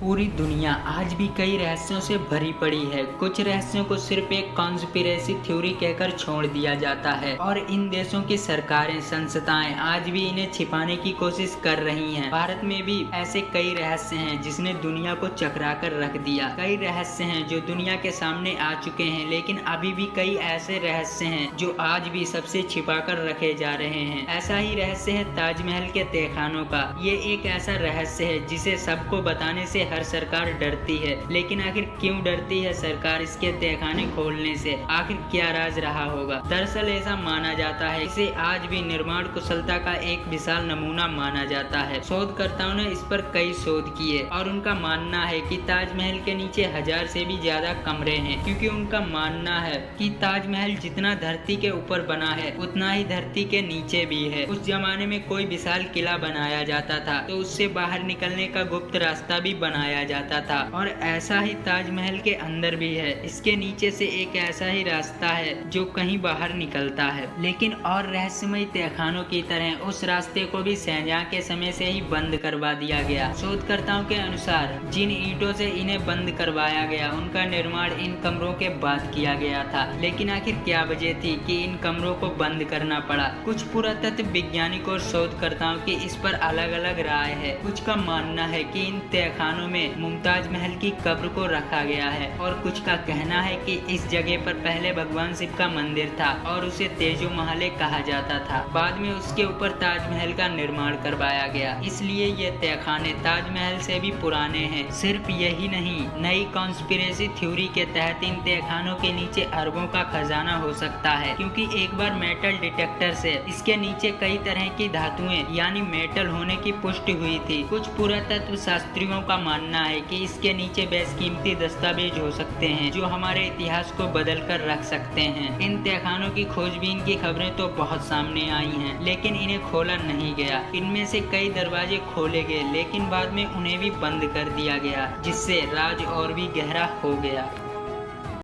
पूरी दुनिया आज भी कई रहस्यों से भरी पड़ी है। कुछ रहस्यों को सिर्फ एक कॉन्स्पिरेसी थ्योरी कहकर छोड़ दिया जाता है और इन देशों की सरकारें, संस्थाएं आज भी इन्हें छिपाने की कोशिश कर रही हैं। भारत में भी ऐसे कई रहस्य हैं जिसने दुनिया को चकरा कर रख दिया। कई रहस्य हैं जो दुनिया के सामने आ चुके हैं, लेकिन अभी भी कई ऐसे रहस्य हैं जो आज भी सबसे छिपा कर रखे जा रहे हैं। ऐसा ही रहस्य है ताजमहल के तहखानों का। ये एक ऐसा रहस्य है जिसे सबको बताने से हर सरकार डरती है, लेकिन आखिर क्यों डरती है सरकार इसके तहखाने खोलने से? आखिर क्या राज रहा होगा? दरअसल ऐसा माना जाता है इसे आज भी निर्माण कुशलता का एक विशाल नमूना माना जाता है। शोधकर्ताओं ने इस पर कई शोध किए और उनका मानना है कि ताजमहल के नीचे 1000 से भी ज्यादा कमरे हैं, क्योंकि उनका मानना है कि ताजमहल जितना धरती के ऊपर बना है उतना ही धरती के नीचे भी है। उस जमाने में कोई विशाल किला बनाया जाता था तो उससे बाहर निकलने का गुप्त रास्ता भी बनाया जाता था, और ऐसा ही ताजमहल के अंदर भी है। इसके नीचे से एक ऐसा ही रास्ता है जो कहीं बाहर निकलता है, लेकिन और रहस्यमय तहखानों की तरह उस रास्ते को भी शाहजहां के समय से ही बंद करवा दिया गया। शोधकर्ताओं के अनुसार जिन ईंटों से इन्हें बंद करवाया गया उनका निर्माण इन कमरों के बाद किया गया था, लेकिन आखिर क्या वजह थी कि इन कमरों को बंद करना पड़ा? कुछ पुरातत्व वैज्ञानिक और शोधकर्ताओं की इस पर अलग अलग राय है। कुछ का मानना है कि इन तहखानों में मुमताज महल की कब्र को रखा गया है, और कुछ का कहना है कि इस जगह पर पहले भगवान शिव का मंदिर था और उसे तेजो महल कहा जाता था। बाद में उसके ऊपर ताजमहल का निर्माण करवाया गया, इसलिए ये तहखाने ताजमहल से भी पुराने हैं। सिर्फ यही नहीं, नई कॉन्स्पिरेसी थ्योरी के तहत इन तहखानों के नीचे अरबों का खजाना हो सकता है, क्योंकि एक बार मेटल डिटेक्टर से इसके नीचे कई तरह की धातुएं यानी मेटल होने की पुष्टि हुई थी। कुछ पुरातत्व शास्त्रियों का मानना है कि इसके नीचे बेशकीमती दस्तावेज हो सकते हैं जो हमारे इतिहास को बदल कर रख सकते हैं। इन तहखानों की खोजबीन की खबरें तो बहुत सामने आई हैं, लेकिन इन्हें खोला नहीं गया। इनमें से कई दरवाजे खोले गए, लेकिन बाद में उन्हें भी बंद कर दिया गया, जिससे राज और भी गहरा हो गया।